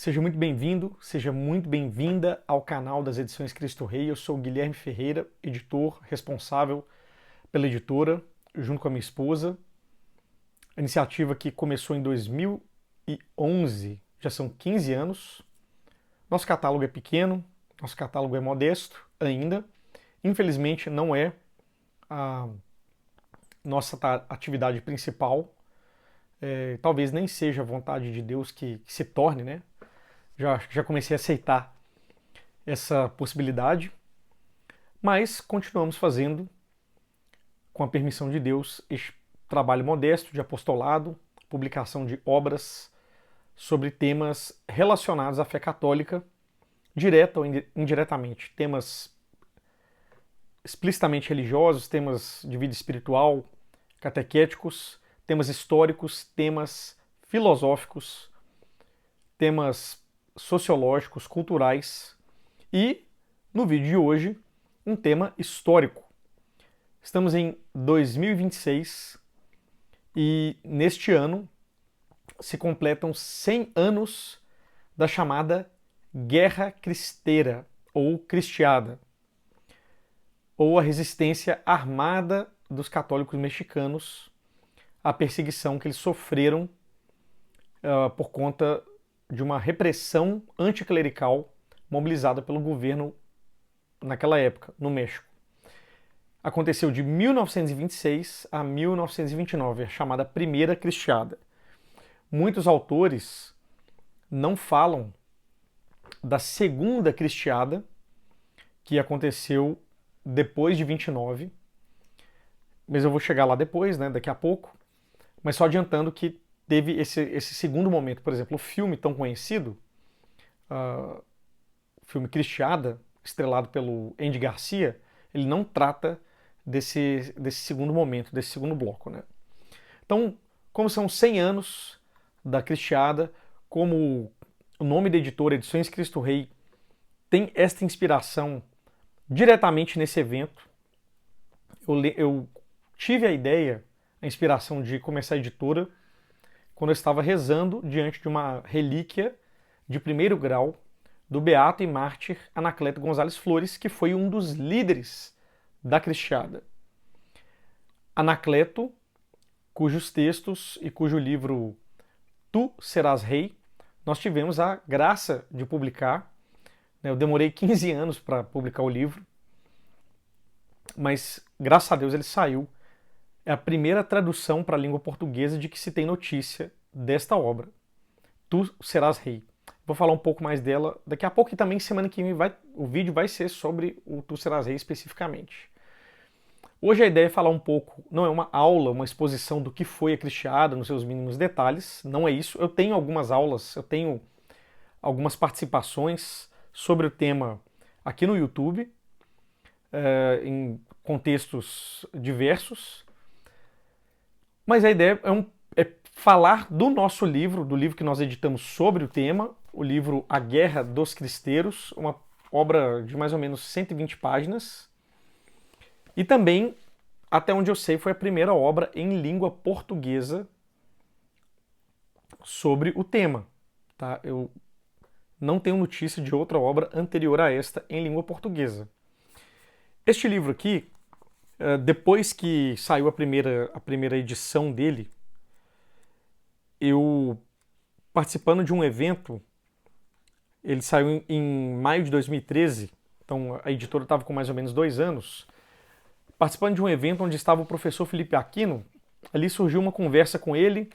Seja muito bem-vindo, seja muito bem-vinda ao canal das Edições Cristo Rei. Eu sou o Guilherme Ferreira, editor responsável pela editora, junto com a minha esposa. A iniciativa que começou em 2011, já são 15 anos. Nosso catálogo é pequeno, nosso catálogo é modesto ainda. Infelizmente não é a nossa atividade principal. Talvez nem seja a vontade de Deus que se torne, né? Já comecei a aceitar essa possibilidade, mas continuamos fazendo, com a permissão de Deus, este trabalho modesto de apostolado, publicação de obras sobre temas relacionados à fé católica, direta ou indiretamente, temas explicitamente religiosos, temas de vida espiritual, catequéticos, temas históricos, temas filosóficos, temas sociológicos, culturais e, no vídeo de hoje, um tema histórico. Estamos em 2026 e neste ano se completam 100 anos da chamada Guerra Cristeira ou Cristiada, ou a resistência armada dos católicos mexicanos à perseguição que eles sofreram por conta de uma repressão anticlerical mobilizada pelo governo naquela época, no México. Aconteceu de 1926 a 1929, a chamada Primeira Cristiada. Muitos autores não falam da Segunda Cristiada, que aconteceu depois de 29, mas eu vou chegar lá depois, né, daqui a pouco. Mas só adiantando que teve esse segundo momento. Por exemplo, o filme tão conhecido, o filme Cristiada, estrelado pelo Andy Garcia, ele não trata desse segundo momento, desse segundo bloco, né? Então, como são 100 anos da Cristiada, como o nome da editora, Edições Cristo Rei, tem esta inspiração diretamente nesse evento, eu tive a ideia, a inspiração de começar a editora quando eu estava rezando diante de uma relíquia de primeiro grau do beato e mártir Anacleto Gonzalez Flores, que foi um dos líderes da Cristiada. Anacleto, cujos textos e cujo livro Tu Serás Rei, nós tivemos a graça de publicar. Eu demorei 15 anos para publicar o livro, mas graças a Deus ele saiu. É a primeira tradução para a língua portuguesa de que se tem notícia desta obra. Tu Serás Rei. Vou falar um pouco mais dela daqui a pouco e também semana que vem o vídeo vai ser sobre o Tu Serás Rei especificamente. Hoje a ideia é falar um pouco, não é uma aula, uma exposição do que foi a Cristiada nos seus mínimos detalhes, não é isso. Eu tenho algumas aulas, eu tenho algumas participações sobre o tema aqui no YouTube, em contextos diversos, mas a ideia é falar do nosso livro, do livro que nós editamos sobre o tema, o livro A Guerra dos Cristeiros, uma obra de mais ou menos 120 páginas, e também, até onde eu sei, foi a primeira obra em língua portuguesa sobre o tema. Tá? Eu não tenho notícia de outra obra anterior a esta em língua portuguesa. Este livro aqui, depois que saiu a primeira edição dele, eu, participando de um evento, ele saiu em maio de 2013, então a editora estava com mais ou menos 2 anos, participando de um evento onde estava o professor Felipe Aquino, ali surgiu uma conversa com ele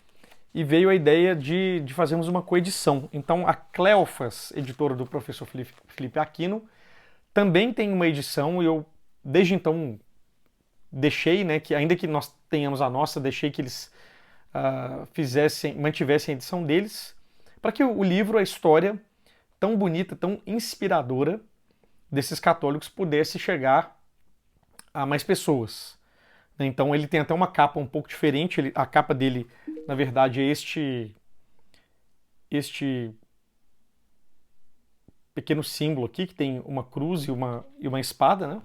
e veio a ideia de fazermos uma coedição. Então a Cleofas, editora do professor Felipe Aquino, também tem uma edição e eu, desde então, deixei, né, que ainda que nós tenhamos a nossa, deixei que eles mantivessem a edição deles, para que o livro, a história tão bonita, tão inspiradora desses católicos pudesse chegar a mais pessoas. Então ele tem até uma capa um pouco diferente, a capa dele, na verdade, é este pequeno símbolo aqui, que tem uma cruz e uma espada, né?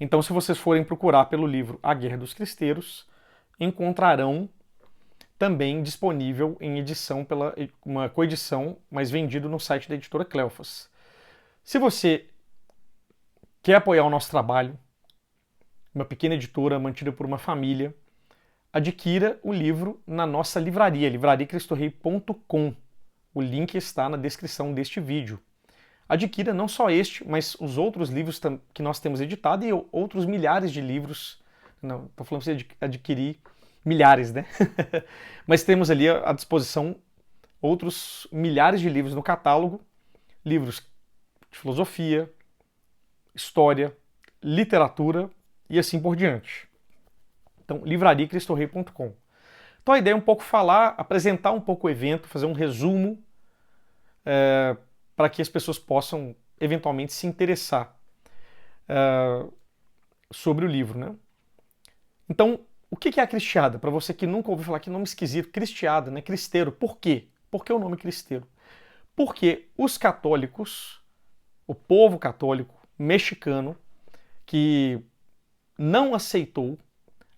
Então, se vocês forem procurar pelo livro A Guerra dos Cristeiros, encontrarão também disponível em edição, uma coedição, mas vendido no site da editora Cleofas. Se você quer apoiar o nosso trabalho, uma pequena editora mantida por uma família, adquira o livro na nossa livraria, livrariacristorei.com. O link está na descrição deste vídeo. Adquira não só este, mas os outros livros que nós temos editado e outros milhares de livros. Não, estou falando para você adquirir milhares, né? Mas temos ali à disposição outros milhares de livros no catálogo, livros de filosofia, história, literatura e assim por diante. Então, livrariacristorei.com. Então a ideia é um pouco apresentar um pouco o evento, fazer um resumo para que as pessoas possam eventualmente se interessar sobre o livro, né? Então, o que é a Cristiada? Para você que nunca ouviu falar, que nome esquisito, Cristiada, né? Cristeiro. Por quê? Por que o nome Cristeiro? Porque os católicos, o povo católico mexicano, que não aceitou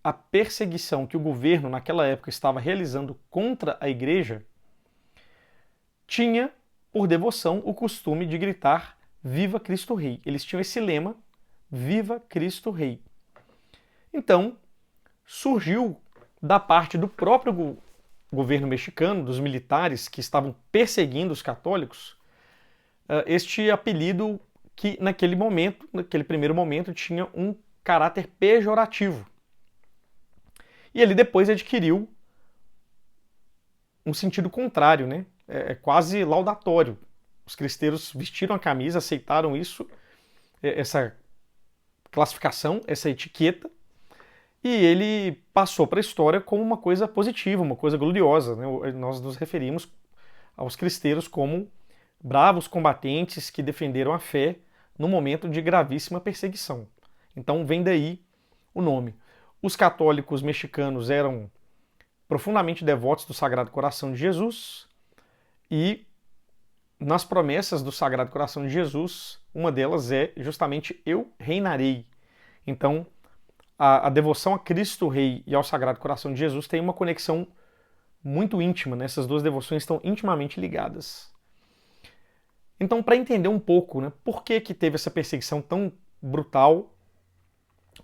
a perseguição que o governo naquela época estava realizando contra a igreja, tinha por devoção o costume de gritar Viva Cristo Rei. Eles tinham esse lema, Viva Cristo Rei. Então, surgiu da parte do próprio governo mexicano, dos militares que estavam perseguindo os católicos, este apelido que naquele primeiro momento, tinha um caráter pejorativo. E ele depois adquiriu um sentido contrário, né? É quase laudatório. Os cristeiros vestiram a camisa, aceitaram isso, essa classificação, essa etiqueta, e ele passou para a história como uma coisa positiva, uma coisa gloriosa, né? Nós nos referimos aos cristeiros como bravos combatentes que defenderam a fé no momento de gravíssima perseguição. Então vem daí o nome. Os católicos mexicanos eram profundamente devotos do Sagrado Coração de Jesus e nas promessas do Sagrado Coração de Jesus, uma delas é justamente eu reinarei. Então, a devoção a Cristo Rei e ao Sagrado Coração de Jesus tem uma conexão muito íntima, né? Essas duas devoções estão intimamente ligadas. Então, para entender um pouco, né, por que teve essa perseguição tão brutal,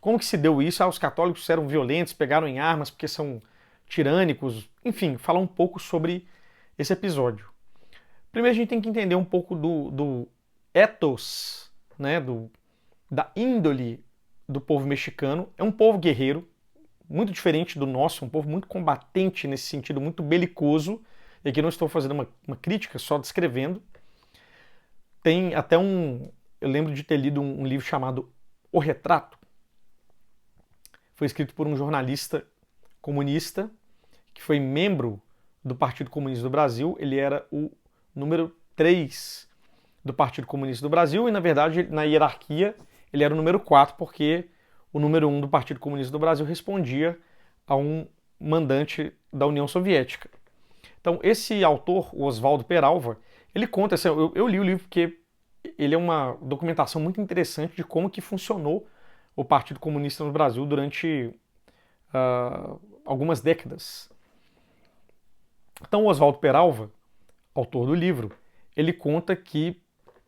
como que se deu isso? Os católicos eram violentos, pegaram em armas porque são tirânicos, enfim, falar um pouco sobre esse episódio. Primeiro a gente tem que entender um pouco do ethos, né, da índole do povo mexicano. É um povo guerreiro, muito diferente do nosso, um povo muito combatente nesse sentido, muito belicoso. E aqui não estou fazendo uma crítica, só descrevendo. Tem até eu lembro de ter lido um livro chamado O Retrato. Foi escrito por um jornalista comunista, que foi membro do Partido Comunista do Brasil. Ele era o número 3 do Partido Comunista do Brasil e, na verdade, na hierarquia, ele era o número 4, porque o número 1 do Partido Comunista do Brasil respondia a um mandante da União Soviética. Então, esse autor, o Oswaldo Peralva, ele conta, assim, eu li o livro porque ele é uma documentação muito interessante de como que funcionou o Partido Comunista no Brasil durante algumas décadas. Então, o Oswaldo Peralva, autor do livro, ele conta que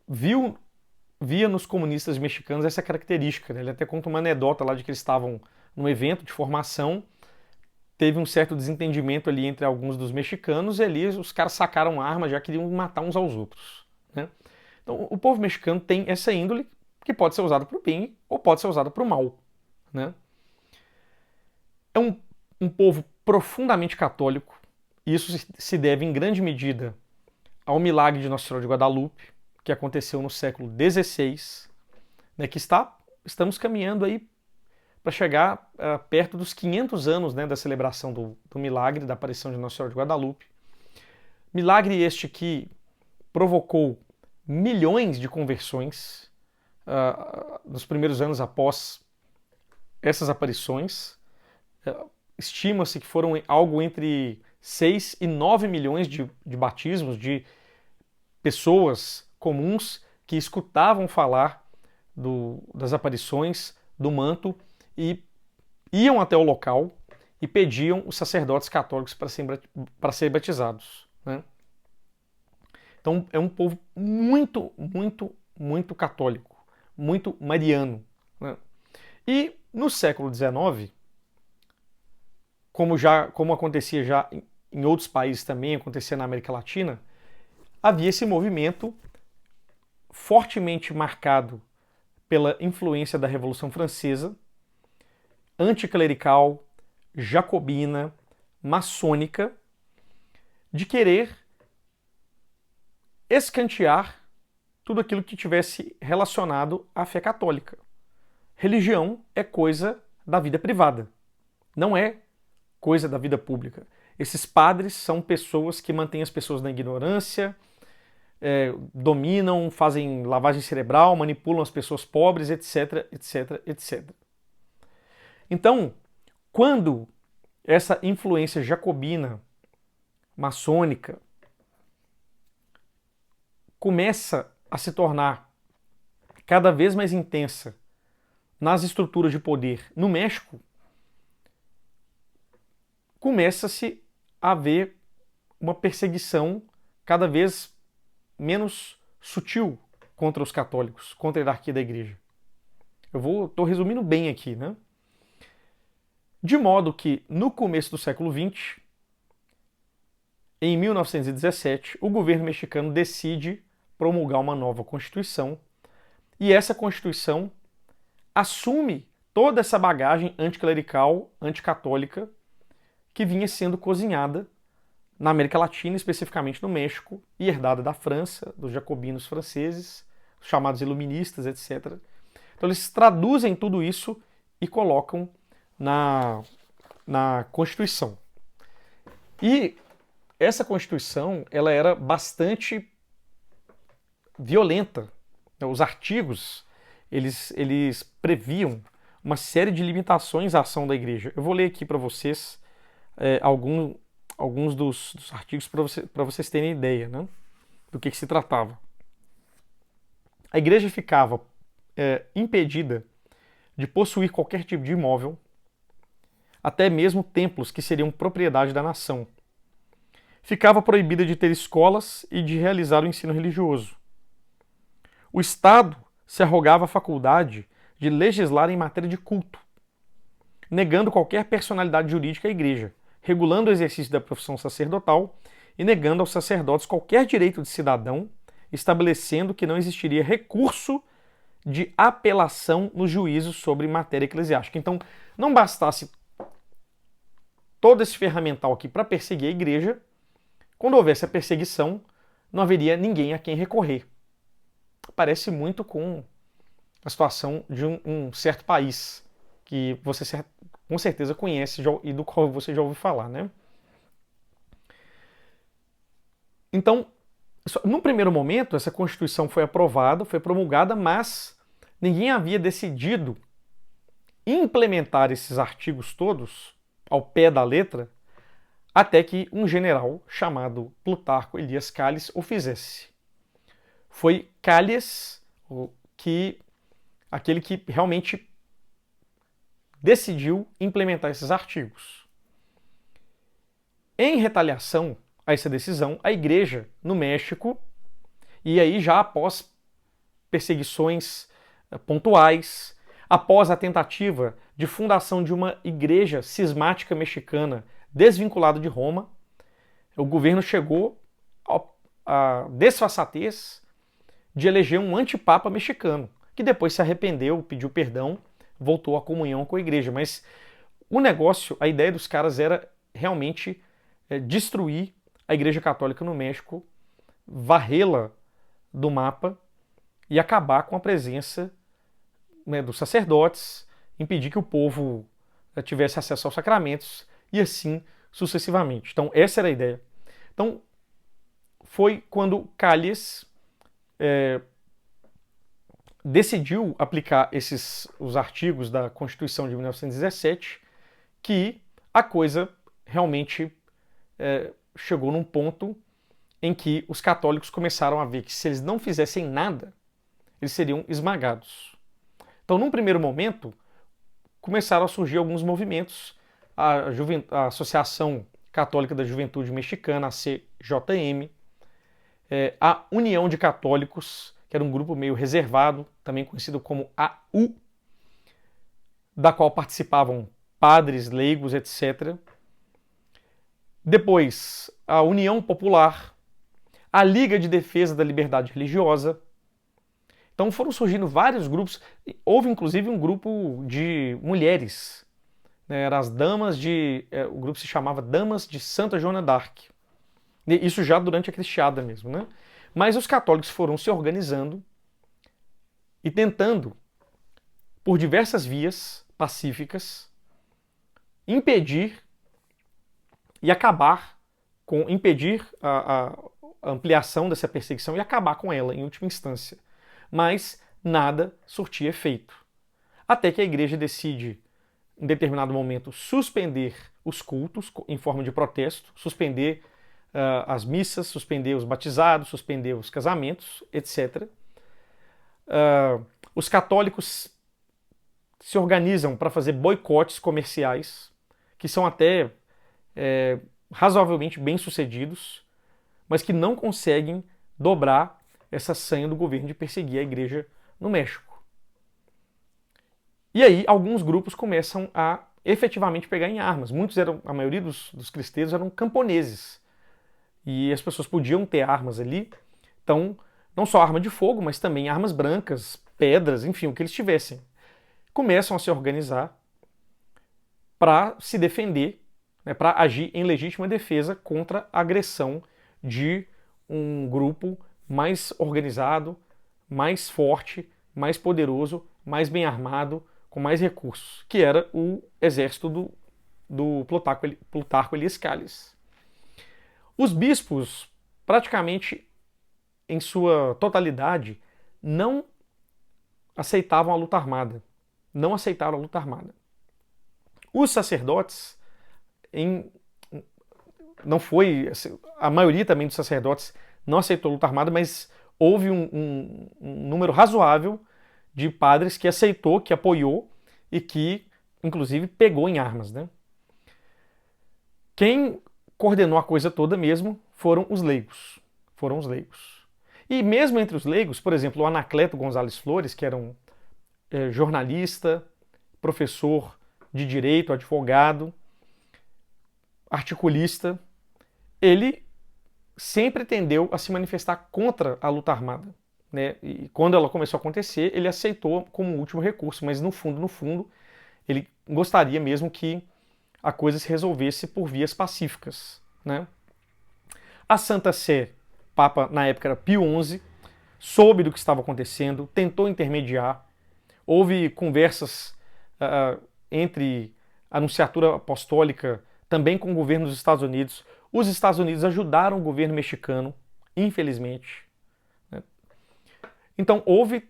via nos comunistas mexicanos essa característica, né? Ele até conta uma anedota lá de que eles estavam num evento de formação, teve um certo desentendimento ali entre alguns dos mexicanos e ali os caras sacaram armas, já queriam matar uns aos outros, né? Então, o povo mexicano tem essa índole que pode ser usada para o bem ou pode ser usada para o mal, né? É um povo profundamente católico, e isso se deve em grande medida ao milagre de Nossa Senhora de Guadalupe, que aconteceu no século XVI, né, que estamos caminhando aí para chegar perto dos 500 anos, né, da celebração do milagre, da aparição de Nossa Senhora de Guadalupe. Milagre este que provocou milhões de conversões nos primeiros anos após essas aparições. Estima-se que foram algo entre 6 e 9 milhões de batismos de pessoas comuns que escutavam falar das aparições, do manto e iam até o local e pediam os sacerdotes católicos para serem batizados, né? Então é um povo muito, muito, muito católico, muito mariano, né? E no século XIX, como acontecia já em outros países também, acontecia na América Latina, havia esse movimento fortemente marcado pela influência da Revolução Francesa, anticlerical, jacobina, maçônica, de querer escantear tudo aquilo que tivesse relacionado à fé católica. Religião é coisa da vida privada, não é coisa da vida pública. Esses padres são pessoas que mantêm as pessoas na ignorância, dominam, fazem lavagem cerebral, manipulam as pessoas pobres, etc, etc, etc. Então, quando essa influência jacobina, maçônica, começa a se tornar cada vez mais intensa nas estruturas de poder no México, começa-se a haver uma perseguição cada vez menos sutil contra os católicos, contra a hierarquia da igreja. Estou resumindo bem aqui, né? De modo que, no começo do século XX, em 1917, o governo mexicano decide promulgar uma nova Constituição, e essa Constituição assume toda essa bagagem anticlerical, anticatólica, que vinha sendo cozinhada na América Latina, especificamente no México, e herdada da França, dos jacobinos franceses, os chamados iluministas, etc. Então eles traduzem tudo isso e colocam na Constituição. E essa Constituição ela era bastante violenta. Os artigos eles previam uma série de limitações à ação da igreja. Eu vou ler aqui para vocês alguns dos artigos para vocês terem ideia, né, do que se tratava. A igreja ficava impedida de possuir qualquer tipo de imóvel, até mesmo templos que seriam propriedade da nação. Ficava proibida de ter escolas e de realizar o ensino religioso. O Estado se arrogava a faculdade de legislar em matéria de culto, negando qualquer personalidade jurídica à igreja, regulando o exercício da profissão sacerdotal e negando aos sacerdotes qualquer direito de cidadão, estabelecendo que não existiria recurso de apelação nos juízos sobre matéria eclesiástica. Então, não bastasse todo esse ferramental aqui para perseguir a igreja, quando houvesse a perseguição, não haveria ninguém a quem recorrer. Parece muito com a situação de um certo país, que você com certeza conhece e do qual você já ouviu falar, né? Então, num primeiro momento, essa Constituição foi aprovada, foi promulgada, mas ninguém havia decidido implementar esses artigos todos ao pé da letra, até que um general chamado Plutarco Elias Calles o fizesse. Foi Calles aquele que realmente decidiu implementar esses artigos. Em retaliação a essa decisão, a igreja no México, e aí já após perseguições pontuais, após a tentativa de fundação de uma igreja cismática mexicana desvinculada de Roma, o governo chegou à desfaçatez de eleger um antipapa mexicano, que depois se arrependeu, pediu perdão, voltou à comunhão com a igreja. Mas o negócio, a ideia dos caras era realmente destruir a Igreja Católica no México, varrê-la do mapa e acabar com a presença, né, dos sacerdotes, impedir que o povo tivesse acesso aos sacramentos e assim sucessivamente. Então essa era a ideia. Então foi quando Calles decidiu aplicar os artigos da Constituição de 1917 que a coisa realmente chegou num ponto em que os católicos começaram a ver que se eles não fizessem nada, eles seriam esmagados. Então, num primeiro momento, começaram a surgir alguns movimentos a Associação Católica da Juventude Mexicana, a CJM, a União de Católicos, que era um grupo meio reservado, também conhecido como AU, da qual participavam padres, leigos, etc. Depois, a União Popular, a Liga de Defesa da Liberdade Religiosa. Então foram surgindo vários grupos, houve inclusive um grupo de mulheres, né? Eram as damas de... o grupo se chamava Damas de Santa Joana d'Arc. Isso já durante a Cristiada mesmo, né? Mas os católicos foram se organizando e tentando, por diversas vias pacíficas, impedir e acabar com... impedir a ampliação dessa perseguição e acabar com ela em última instância. Mas nada surtia efeito. Até que a igreja decide, em determinado momento, suspender os cultos em forma de protesto, suspender as missas, suspender os batizados, suspender os casamentos, etc. Os católicos se organizam para fazer boicotes comerciais, que são até razoavelmente bem-sucedidos, mas que não conseguem dobrar essa sanha do governo de perseguir a igreja no México. E aí alguns grupos começam a efetivamente pegar em armas. A maioria dos cristãos eram camponeses. E as pessoas podiam ter armas ali. Então, não só arma de fogo, mas também armas brancas, pedras, enfim, o que eles tivessem. Começam a se organizar para se defender, né, para agir em legítima defesa contra a agressão de um grupo mais organizado, mais forte, mais poderoso, mais bem armado, com mais recursos, que era o exército do Plutarco Elias Calles. Os bispos, praticamente em sua totalidade, não aceitavam a luta armada. Não aceitaram a luta armada. Os sacerdotes, não foi... A maioria também dos sacerdotes não aceitou a luta armada, mas houve um número razoável de padres que aceitou, que apoiou e que, inclusive, pegou em armas, né? Quem coordenou a coisa toda mesmo foram os leigos. Foram os leigos. E mesmo entre os leigos, por exemplo, o Anacleto Gonzalez Flores, que era um jornalista, professor de direito, advogado, articulista, ele sempre tendeu a se manifestar contra a luta armada, né? E quando ela começou a acontecer, ele aceitou como último recurso, mas no fundo, ele gostaria mesmo que a coisa se resolvesse por vias pacíficas, né? A Santa Sé, Papa na época era Pio XI, soube do que estava acontecendo, tentou intermediar, houve conversas entre a Nunciatura Apostólica, também com o governo dos Estados Unidos. Os Estados Unidos ajudaram o governo mexicano, infelizmente, né? Então houve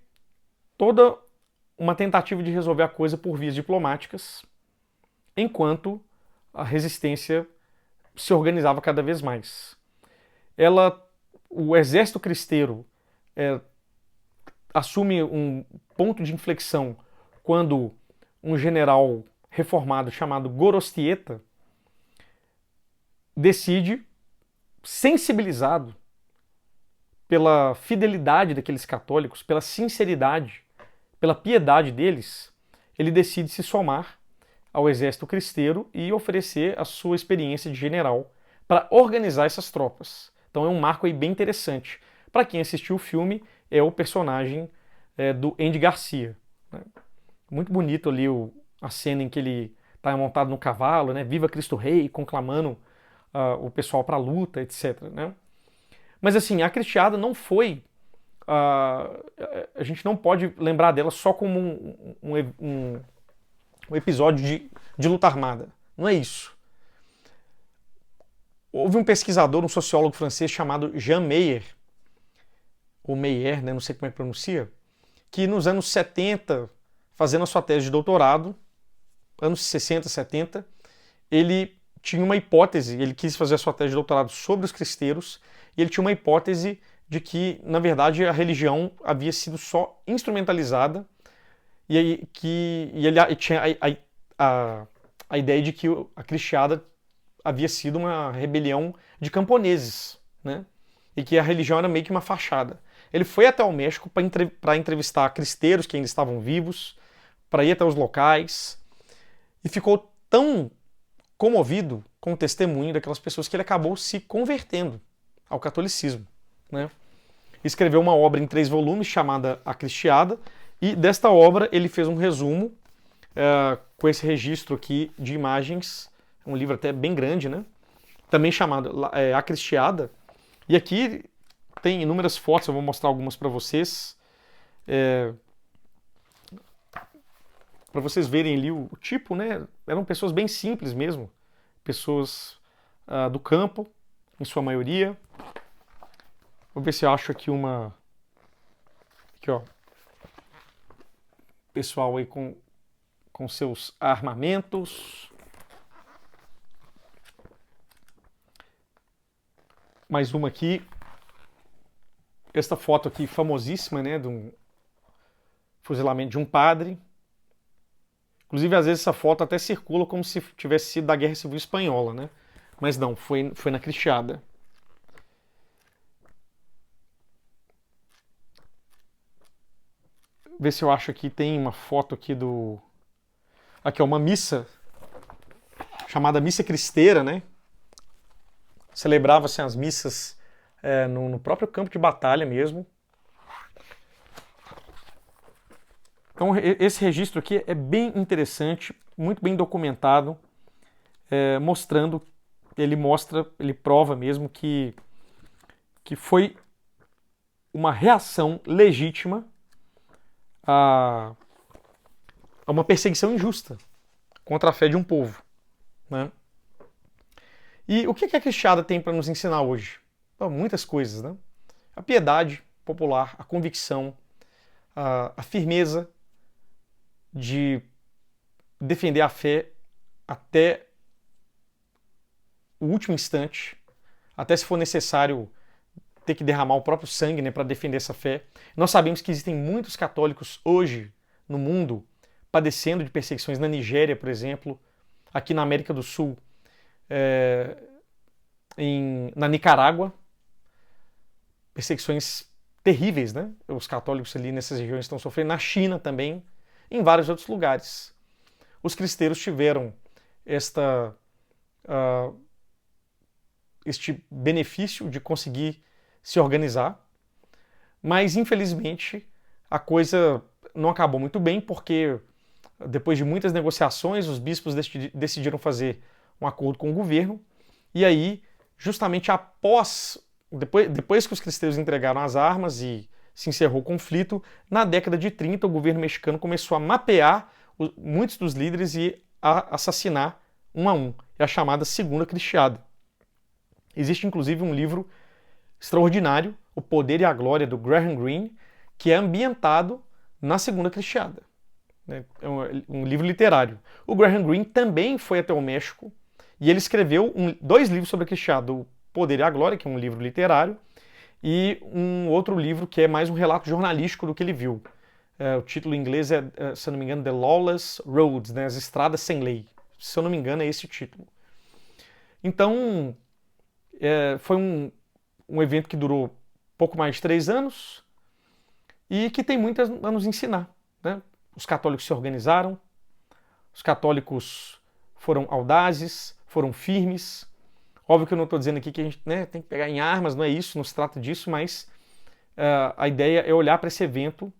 toda uma tentativa de resolver a coisa por vias diplomáticas, enquanto a resistência se organizava cada vez mais. O exército cristeiro assume um ponto de inflexão quando um general reformado chamado Gorostieta decide, sensibilizado pela fidelidade daqueles católicos, pela sinceridade, pela piedade deles, ele decide se somar ao exército cristeiro e oferecer a sua experiência de general para organizar essas tropas. Então é um marco aí bem interessante. Para quem assistiu o filme, é o personagem do Andy Garcia, né? Muito bonito ali a cena em que ele está montado no cavalo, né? Viva Cristo Rei, conclamando o pessoal para a luta, etc, né? Mas assim, a Cristiada não foi... a gente não pode lembrar dela só como um episódio de luta armada. Não é isso. Houve um pesquisador, um sociólogo francês chamado Jean Meyer, ou Meyer, né, não sei como é que pronuncia, que nos anos 70, fazendo a sua tese de doutorado, anos 60, 70, ele tinha uma hipótese, ele quis fazer a sua tese de doutorado sobre os cristeiros, e ele tinha uma hipótese de que, na verdade, a religião havia sido só instrumentalizada, e aí que e ele tinha a ideia de que a Cristiada havia sido uma rebelião de camponeses, né? E que a religião era meio que uma fachada. Ele foi até o México para entrevistar cristeiros que ainda estavam vivos, para ir até os locais, e ficou tão comovido com o testemunho daquelas pessoas que ele acabou se convertendo ao catolicismo, né? Escreveu uma obra em 3 volumes chamada A Cristiada, e desta obra ele fez um resumo com esse registro aqui de imagens, um livro até bem grande, né? Também chamado A Cristiada, e aqui tem inúmeras fotos, eu vou mostrar algumas para vocês, para vocês verem ali o tipo, né? Eram pessoas bem simples mesmo, pessoas do campo, em sua maioria. Vou ver se eu acho aqui uma... Aqui, ó. Pessoal aí com seus armamentos. Mais uma aqui. Esta foto aqui famosíssima, né? De um fuzilamento de um padre. Inclusive, às vezes essa foto até circula como se tivesse sido da Guerra Civil Espanhola, né? Mas não, foi na Cristiada. Ver se eu acho aqui, tem uma foto aqui do... Aqui, ó, uma missa chamada Missa Cristeira, né? Celebrava-se as missas no próprio campo de batalha mesmo. Então, esse registro aqui é bem interessante, muito bem documentado, mostrando, ele prova mesmo que foi uma reação legítima a uma perseguição injusta contra a fé de um povo, né? E o que a Cristiada tem para nos ensinar hoje? Bom, muitas coisas, né? A piedade popular, a convicção, a firmeza de defender a fé até o último instante, até se for necessário ter que derramar o próprio sangue, né, para defender essa fé. Nós sabemos que existem muitos católicos hoje no mundo padecendo de perseguições na Nigéria, por exemplo, aqui na América do Sul, na Nicarágua, perseguições terríveis, né? Os católicos ali nessas regiões estão sofrendo, na China também, em vários outros lugares. Os cristeiros tiveram este benefício de conseguir se organizar, mas infelizmente a coisa não acabou muito bem, porque depois de muitas negociações os bispos decidiram fazer um acordo com o governo, e aí justamente depois que os cristãos entregaram as armas e se encerrou o conflito, na década de 30 o governo mexicano começou a mapear muitos dos líderes e a assassinar um a um, é a chamada Segunda Cristiada. Existe inclusive um livro extraordinário, O Poder e a Glória, do Graham Greene, que é ambientado na Segunda Cristiada. É um livro literário. O Graham Greene também foi até o México e ele escreveu 2 livros sobre a Cristiada, O Poder e a Glória, que é um livro literário, e um outro livro que é mais um relato jornalístico do que ele viu. O título em inglês é, se eu não me engano, The Lawless Roads, né? As Estradas Sem Lei. Se eu não me engano, é esse o título. Então, foi um evento que durou pouco mais de 3 anos e que tem muito a nos ensinar, né? Os católicos se organizaram, os católicos foram audazes, foram firmes. Óbvio que eu não estou dizendo aqui que a gente, né, tem que pegar em armas, não é isso, não se trata disso, mas a ideia é olhar para esse evento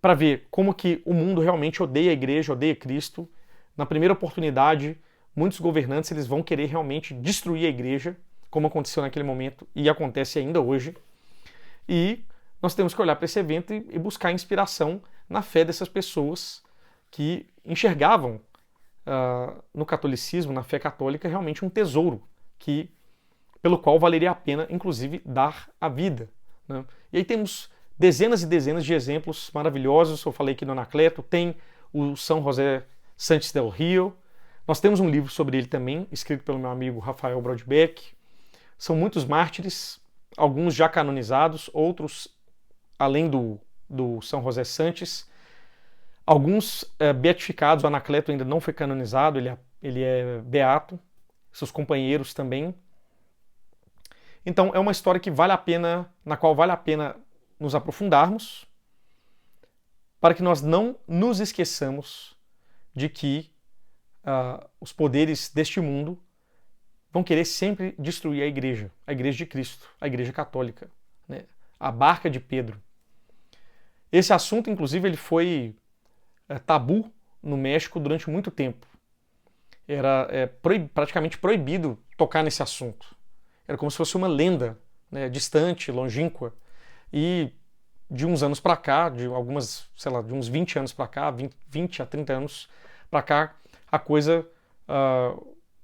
para ver como que o mundo realmente odeia a igreja, odeia Cristo. Na primeira oportunidade, muitos governantes eles vão querer realmente destruir a igreja, como aconteceu naquele momento e acontece ainda hoje. E nós temos que olhar para esse evento e buscar inspiração na fé dessas pessoas que enxergavam no catolicismo, na fé católica, realmente um tesouro pelo qual valeria a pena, inclusive, dar a vida, né? E aí temos dezenas e dezenas de exemplos maravilhosos. Eu falei aqui do Anacleto, tem o São José Santos del Rio. Nós temos um livro sobre ele também, escrito pelo meu amigo Rafael Brodbeck. São muitos mártires, alguns já canonizados, outros, além do São José Santos, alguns beatificados. O Anacleto ainda não foi canonizado, ele ele é beato, seus companheiros também. Então é uma história que vale a pena, na qual vale a pena nos aprofundarmos, para que nós não nos esqueçamos de que os poderes deste mundo vão querer sempre destruir a igreja de Cristo, a igreja católica, né? A barca de Pedro. Esse assunto, inclusive, ele foi tabu no México durante muito tempo. Era praticamente proibido tocar nesse assunto. Era como se fosse uma lenda, né, distante, longínqua. E de uns anos para cá, de uns 20 anos para cá, 20 a 30 anos para cá, a coisa,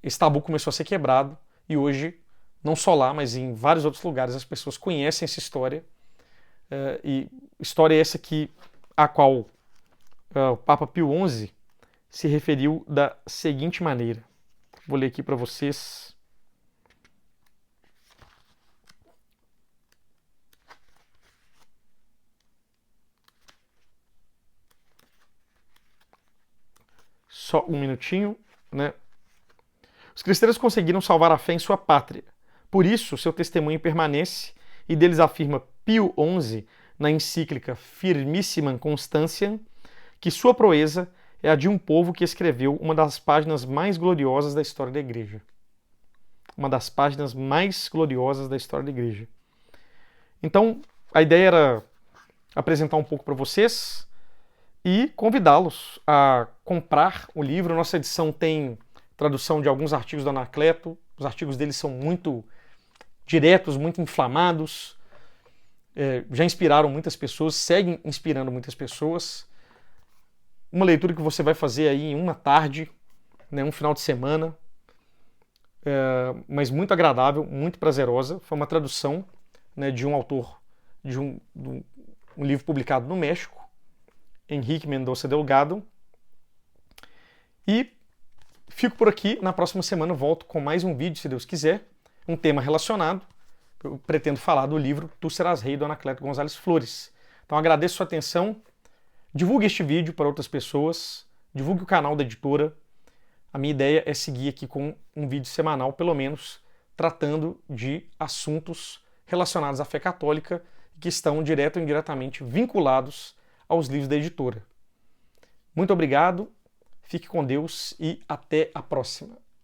esse tabu começou a ser quebrado e hoje, não só lá, mas em vários outros lugares, as pessoas conhecem essa história. E história essa a qual o Papa Pio XI se referiu da seguinte maneira. Vou ler aqui para vocês. Só um minutinho, né? Os cristãos conseguiram salvar a fé em sua pátria. Por isso, seu testemunho permanece e deles afirma Pio XI na encíclica Firmissimam Constantiam que sua proeza é a de um povo que escreveu uma das páginas mais gloriosas da história da Igreja. Uma das páginas mais gloriosas da história da Igreja. Então, a ideia era apresentar um pouco para vocês e convidá-los a comprar o livro. Nossa edição tem tradução de alguns artigos do Anacleto. Os artigos deles são muito diretos, muito inflamados. Já inspiraram muitas pessoas, seguem inspirando muitas pessoas. Uma leitura que você vai fazer aí em uma tarde, né, um final de semana, mas muito agradável, muito prazerosa. Foi uma tradução, né, de um autor de um livro publicado no México, Henrique Mendoza Delgado. E fico por aqui. Na próxima semana volto com mais um vídeo, se Deus quiser, um tema relacionado. Eu pretendo falar do livro Tu Serás Rei, do Anacleto Gonzalez Flores. Então agradeço a sua atenção. Divulgue este vídeo para outras pessoas. Divulgue o canal da editora. A minha ideia é seguir aqui com um vídeo semanal, pelo menos, tratando de assuntos relacionados à fé católica que estão direto ou indiretamente vinculados aos livros da editora. Muito obrigado, fique com Deus e até a próxima.